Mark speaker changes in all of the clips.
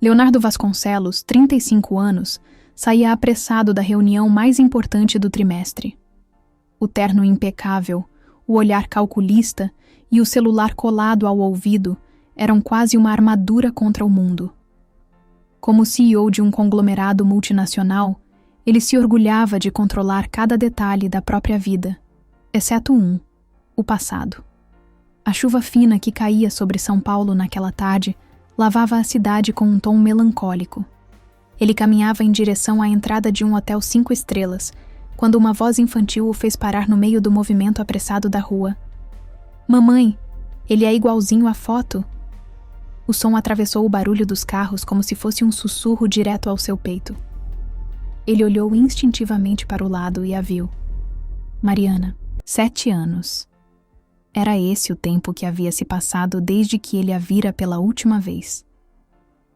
Speaker 1: Leonardo Vasconcelos, 35 anos, saía apressado da reunião mais importante do trimestre. O terno impecável, o olhar calculista e o celular colado ao ouvido eram quase uma armadura contra o mundo. Como CEO de um conglomerado multinacional, ele se orgulhava de controlar cada detalhe da própria vida, exceto o passado. A chuva fina que caía sobre São Paulo naquela tarde lavava a cidade com um tom melancólico. Ele caminhava em direção à entrada de um hotel 5 estrelas, quando uma voz infantil o fez parar no meio do movimento apressado da rua. "Mamãe, ele é igualzinho à foto." O som atravessou o barulho dos carros como se fosse um sussurro direto ao seu peito. Ele olhou instintivamente para o lado e a viu. Mariana, 7 anos. Era esse o tempo que havia se passado desde que ele a vira pela última vez.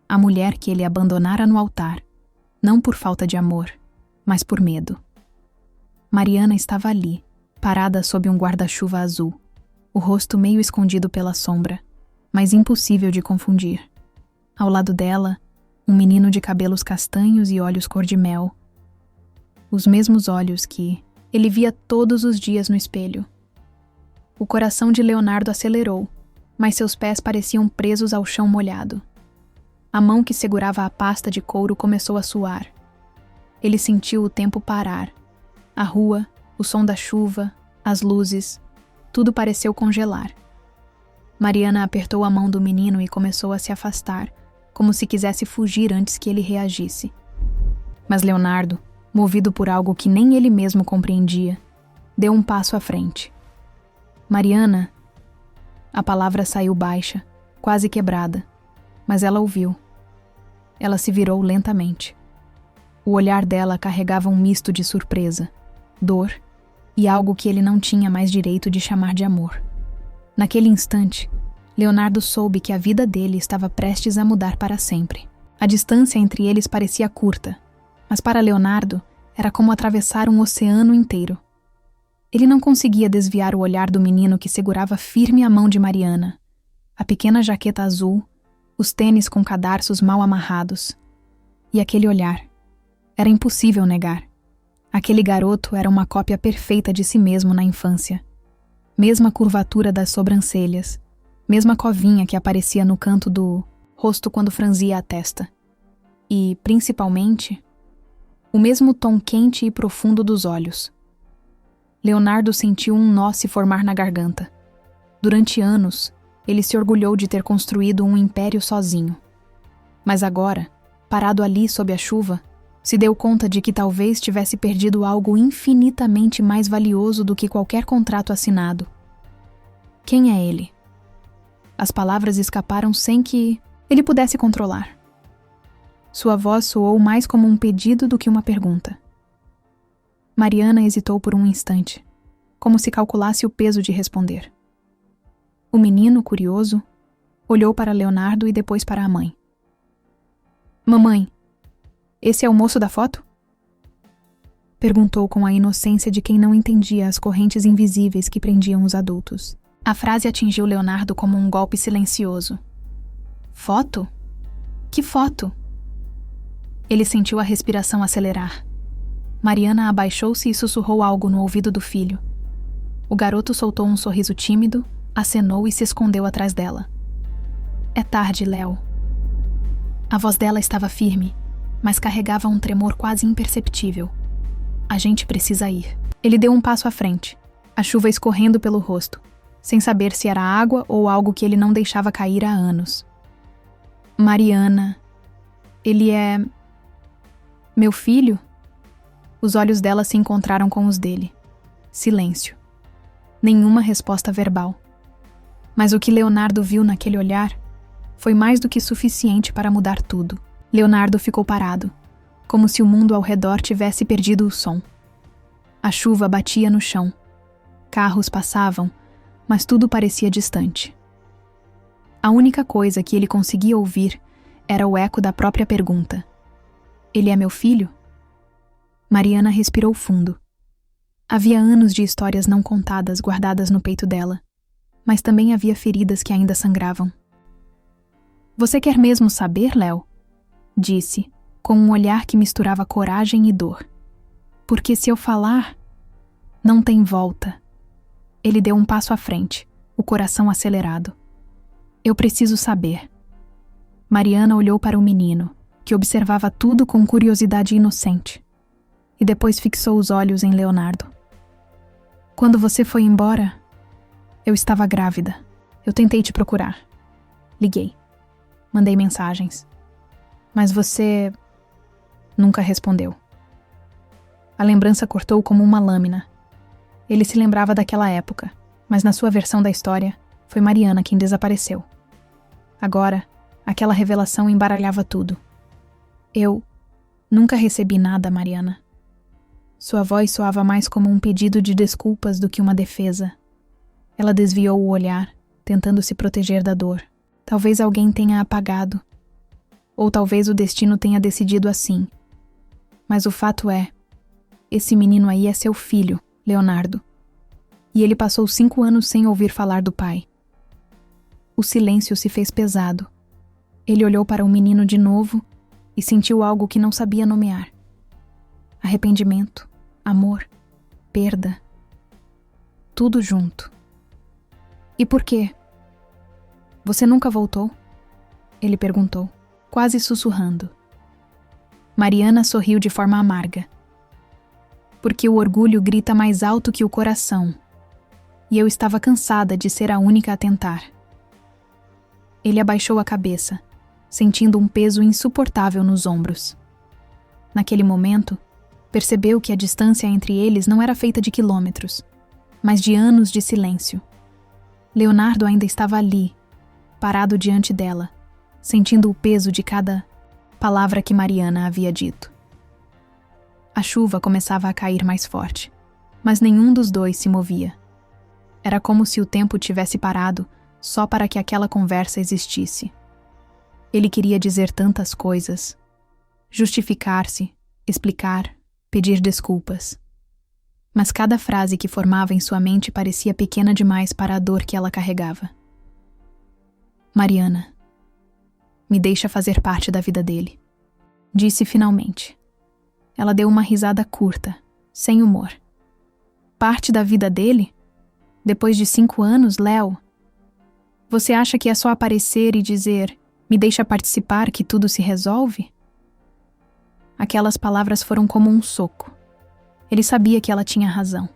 Speaker 1: A mulher que ele abandonara no altar, não por falta de amor, mas por medo. Mariana estava ali, parada sob um guarda-chuva azul, o rosto meio escondido pela sombra, mas impossível de confundir. Ao lado dela, um menino de cabelos castanhos e olhos cor-de-mel. Os mesmos olhos que ele via todos os dias no espelho. O coração de Leonardo acelerou, mas seus pés pareciam presos ao chão molhado. A mão que segurava a pasta de couro começou a suar. Ele sentiu o tempo parar. A rua, o som da chuva, as luzes, tudo pareceu congelar. Mariana apertou a mão do menino e começou a se afastar, como se quisesse fugir antes que ele reagisse. Mas Leonardo, movido por algo que nem ele mesmo compreendia, deu um passo à frente. "Mariana." A palavra saiu baixa, quase quebrada, mas ela ouviu. Ela se virou lentamente. O olhar dela carregava um misto de surpresa, dor e algo que ele não tinha mais direito de chamar de amor. Naquele instante, Leonardo soube que a vida dele estava prestes a mudar para sempre. A distância entre eles parecia curta, mas para Leonardo era como atravessar um oceano inteiro. Ele não conseguia desviar o olhar do menino que segurava firme a mão de Mariana, a pequena jaqueta azul, os tênis com cadarços mal amarrados. E aquele olhar. Era impossível negar. Aquele garoto era uma cópia perfeita de si mesmo na infância. Mesma curvatura das sobrancelhas, mesma covinha que aparecia no canto do rosto quando franzia a testa. E, principalmente, o mesmo tom quente e profundo dos olhos. Leonardo sentiu um nó se formar na garganta. Durante anos, ele se orgulhou de ter construído um império sozinho. Mas agora, parado ali sob a chuva, se deu conta de que talvez tivesse perdido algo infinitamente mais valioso do que qualquer contrato assinado. Quem é ele? As palavras escaparam sem que ele pudesse controlar. Sua voz soou mais como um pedido do que uma pergunta. Mariana hesitou por um instante, como se calculasse o peso de responder. O menino, curioso, olhou para Leonardo e depois para a mãe. "Mamãe, esse é o moço da foto?" Perguntou com a inocência de quem não entendia as correntes invisíveis que prendiam os adultos. A frase atingiu Leonardo como um golpe silencioso. "Foto? Que foto?" Ele sentiu a respiração acelerar. Mariana abaixou-se e sussurrou algo no ouvido do filho. O garoto soltou um sorriso tímido, acenou e se escondeu atrás dela. "É tarde, Léo." A voz dela estava firme, mas carregava um tremor quase imperceptível. "A gente precisa ir." Ele deu um passo à frente, a chuva escorrendo pelo rosto, sem saber se era água ou algo que ele não deixava cair há anos. "Mariana, ele é... meu filho?" Os olhos dela se encontraram com os dele. Silêncio. Nenhuma resposta verbal. Mas o que Leonardo viu naquele olhar foi mais do que suficiente para mudar tudo. Leonardo ficou parado, como se o mundo ao redor tivesse perdido o som. A chuva batia no chão. Carros passavam, mas tudo parecia distante. A única coisa que ele conseguia ouvir era o eco da própria pergunta. "Ele é meu filho?" Mariana respirou fundo. Havia anos de histórias não contadas guardadas no peito dela, mas também havia feridas que ainda sangravam. "Você quer mesmo saber, Léo?" disse, com um olhar que misturava coragem e dor. Porque se eu falar, não tem volta. Ele deu um passo à frente, o coração acelerado. Eu preciso saber. Mariana olhou para o menino, que observava tudo com curiosidade inocente, e depois fixou os olhos em Leonardo. Quando você foi embora, eu estava grávida. Eu tentei te procurar. Liguei. Mandei mensagens. Mas você nunca respondeu. A lembrança cortou como uma lâmina. Ele se lembrava daquela época, mas na sua versão da história, foi Mariana quem desapareceu. Agora, aquela revelação embaralhava tudo. Eu nunca recebi nada, Mariana. Sua voz soava mais como um pedido de desculpas do que uma defesa. Ela desviou o olhar, tentando se proteger da dor. Talvez alguém tenha apagado. Ou talvez o destino tenha decidido assim. Mas o fato é, esse menino aí é seu filho, Leonardo. E ele passou 5 anos sem ouvir falar do pai. O silêncio se fez pesado. Ele olhou para o menino de novo e sentiu algo que não sabia nomear. Arrependimento, amor, perda. Tudo junto. E por quê? Você nunca voltou? Ele perguntou, quase sussurrando. Mariana sorriu de forma amarga. Porque o orgulho grita mais alto que o coração. E eu estava cansada de ser a única a tentar. Ele abaixou a cabeça, sentindo um peso insuportável nos ombros. Naquele momento, percebeu que a distância entre eles não era feita de quilômetros, mas de anos de silêncio. Leonardo ainda estava ali, parado diante dela, sentindo o peso de cada palavra que Mariana havia dito. A chuva começava a cair mais forte, mas nenhum dos dois se movia. Era como se o tempo tivesse parado só para que aquela conversa existisse. Ele queria dizer tantas coisas, justificar-se, explicar, pedir desculpas. Mas cada frase que formava em sua mente parecia pequena demais para a dor que ela carregava. Mariana, me deixa fazer parte da vida dele, disse finalmente. Ela deu uma risada curta, sem humor. Parte da vida dele? Depois de 5 anos, Léo? Você acha que é só aparecer e dizer, me deixa participar que tudo se resolve? Aquelas palavras foram como um soco. Ele sabia que ela tinha razão.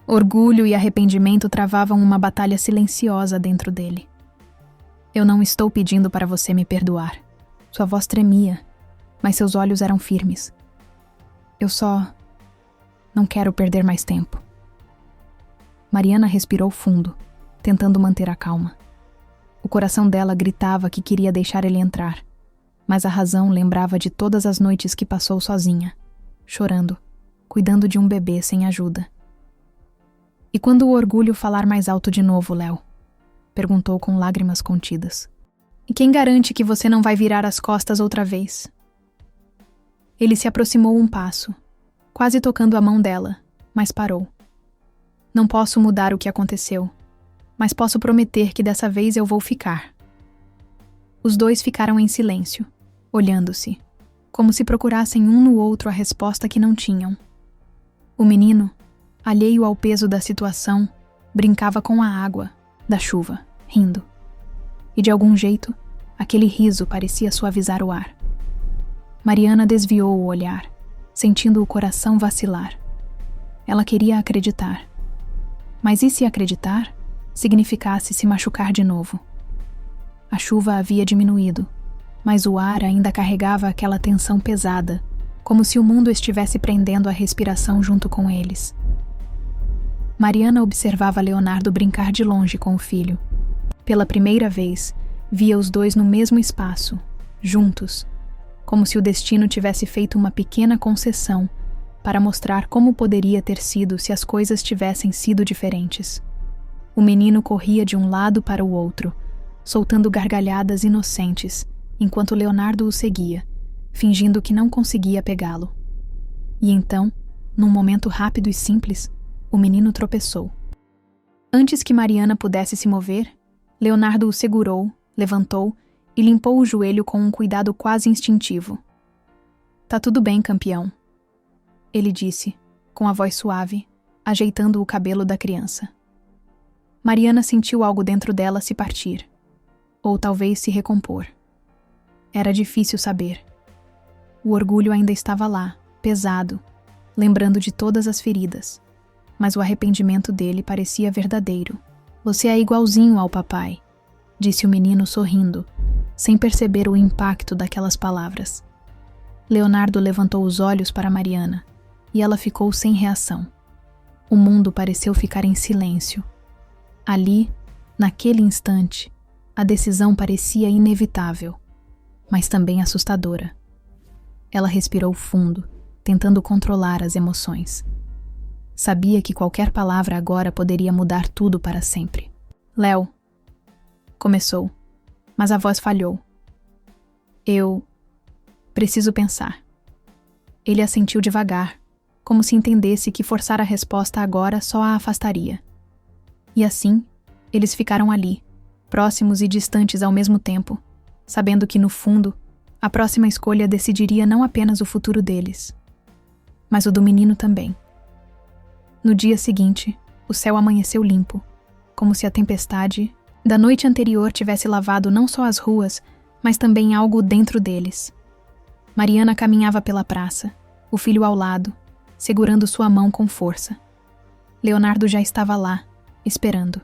Speaker 1: Orgulho e arrependimento travavam uma batalha silenciosa dentro dele. Eu não estou pedindo para você me perdoar. Sua voz tremia, mas seus olhos eram firmes. Eu só não quero perder mais tempo. Mariana respirou fundo, tentando manter a calma. O coração dela gritava que queria deixar ele entrar, mas a razão lembrava de todas as noites que passou sozinha, chorando, cuidando de um bebê sem ajuda. E quando o orgulho falar mais alto de novo, Léo? Perguntou com lágrimas contidas. E quem garante que você não vai virar as costas outra vez? Ele se aproximou um passo, quase tocando a mão dela, mas parou. Não posso mudar o que aconteceu, mas posso prometer que dessa vez eu vou ficar. Os dois ficaram em silêncio, olhando-se, como se procurassem um no outro a resposta que não tinham. O menino, alheio ao peso da situação, brincava com a água, da chuva, rindo. E de algum jeito, aquele riso parecia suavizar o ar. Mariana desviou o olhar, sentindo o coração vacilar. Ela queria acreditar. Mas e se acreditar significasse se machucar de novo? A chuva havia diminuído, mas o ar ainda carregava aquela tensão pesada, como se o mundo estivesse prendendo a respiração junto com eles. Mariana observava Leonardo brincar de longe com o filho. Pela primeira vez, via os dois no mesmo espaço, juntos, como se o destino tivesse feito uma pequena concessão para mostrar como poderia ter sido se as coisas tivessem sido diferentes. O menino corria de um lado para o outro, soltando gargalhadas inocentes, enquanto Leonardo o seguia, fingindo que não conseguia pegá-lo. E então, num momento rápido e simples, o menino tropeçou. Antes que Mariana pudesse se mover, Leonardo o segurou, levantou e limpou o joelho com um cuidado quase instintivo. Tá tudo bem, campeão, ele disse, com a voz suave, ajeitando o cabelo da criança. Mariana sentiu algo dentro dela se partir, ou talvez se recompor. Era difícil saber. O orgulho ainda estava lá, pesado, lembrando de todas as feridas, mas o arrependimento dele parecia verdadeiro. Você é igualzinho ao papai, disse o menino sorrindo, sem perceber o impacto daquelas palavras. Leonardo levantou os olhos para Mariana, e ela ficou sem reação. O mundo pareceu ficar em silêncio. Ali, naquele instante, a decisão parecia inevitável, mas também assustadora. Ela respirou fundo, tentando controlar as emoções. Sabia que qualquer palavra agora poderia mudar tudo para sempre. Léo, começou, mas a voz falhou. Eu preciso pensar. Ele assentiu devagar, como se entendesse que forçar a resposta agora só a afastaria. E assim, eles ficaram ali, próximos e distantes ao mesmo tempo, sabendo que, no fundo, a próxima escolha decidiria não apenas o futuro deles, mas o do menino também. No dia seguinte, o céu amanheceu limpo, como se a tempestade da noite anterior tivesse lavado não só as ruas, mas também algo dentro deles. Mariana caminhava pela praça, o filho ao lado, segurando sua mão com força. Leonardo já estava lá, esperando.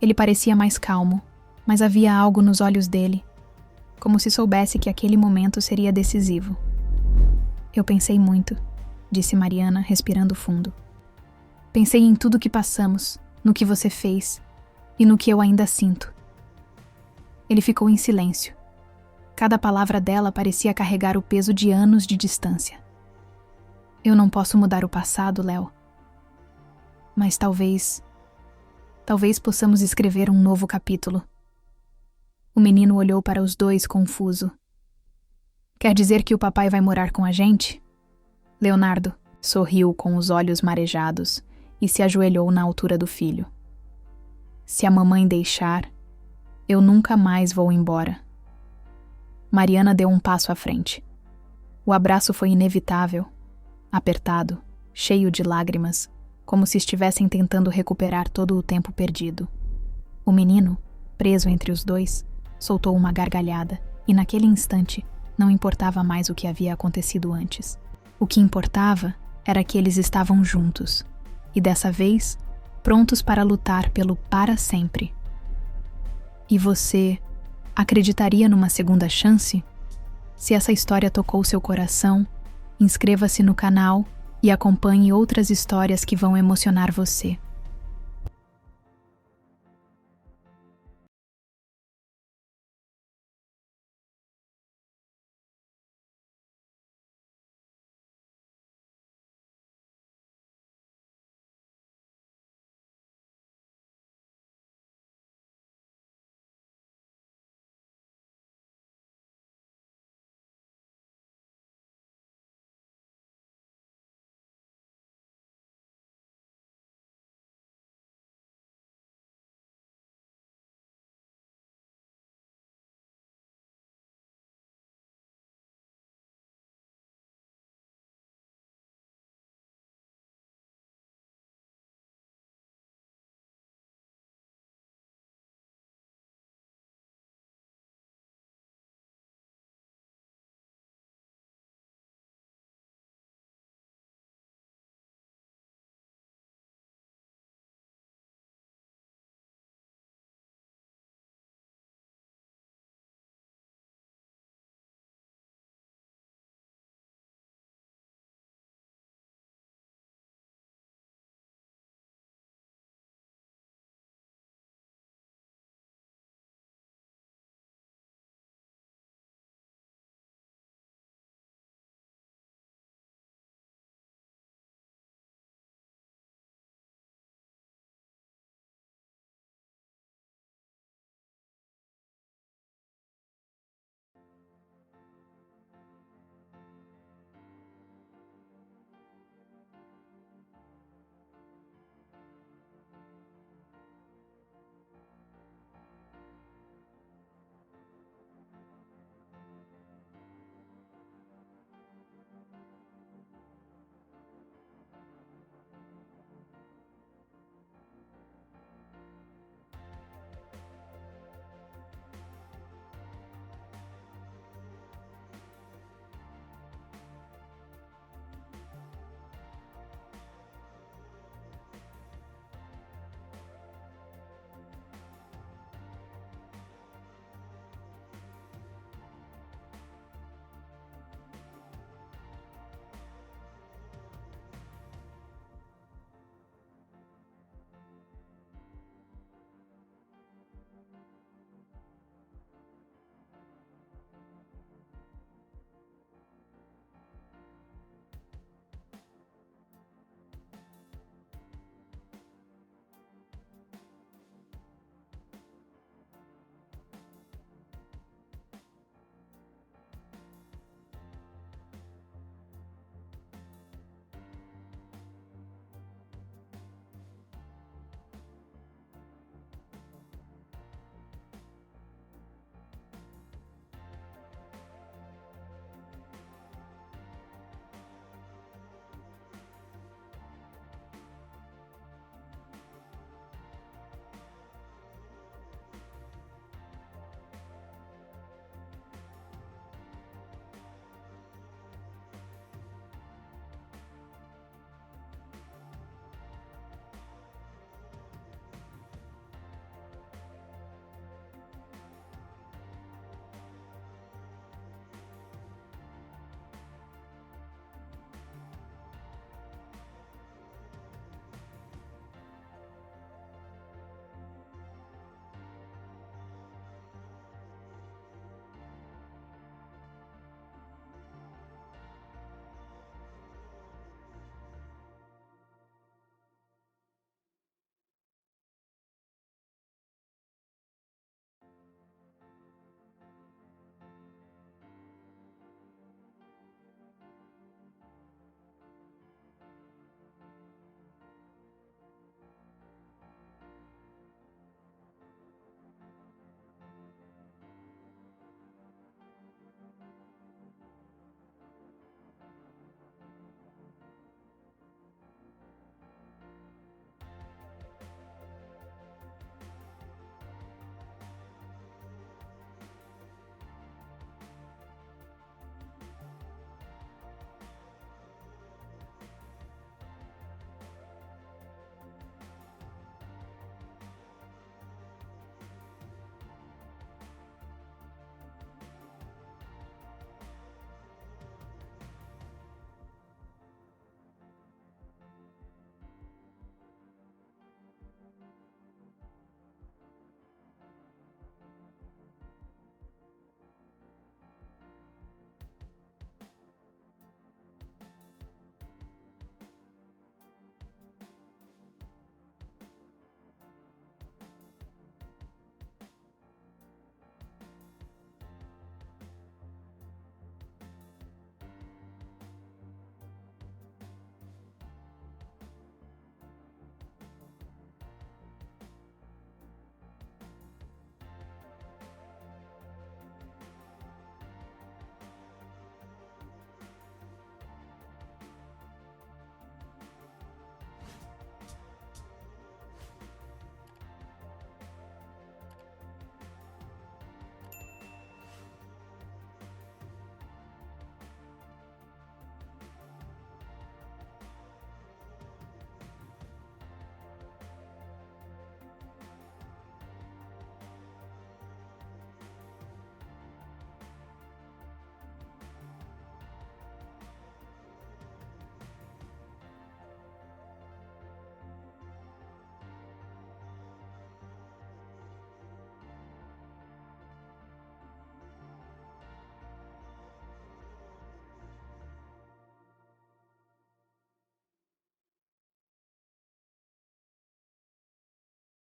Speaker 1: Ele parecia mais calmo, mas havia algo nos olhos dele, como se soubesse que aquele momento seria decisivo. Eu pensei muito, disse Mariana, respirando fundo. Pensei em tudo que passamos, no que você fez e no que eu ainda sinto. Ele ficou em silêncio. Cada palavra dela parecia carregar o peso de anos de distância. Eu não posso mudar o passado, Léo. Mas talvez possamos escrever um novo capítulo. O menino olhou para os dois confuso. Quer dizer que o papai vai morar com a gente? Leonardo sorriu com os olhos marejados e se ajoelhou na altura do filho. Se a mamãe deixar, eu nunca mais vou embora. Mariana deu um passo à frente. O abraço foi inevitável, apertado, cheio de lágrimas, como se estivessem tentando recuperar todo o tempo perdido. O menino, preso entre os dois, soltou uma gargalhada e naquele instante não importava mais o que havia acontecido antes. O que importava era que eles estavam juntos e dessa vez prontos para lutar pelo para sempre. E você acreditaria numa segunda chance? Se essa história tocou seu coração, inscreva-se no canal e acompanhe outras histórias que vão emocionar você.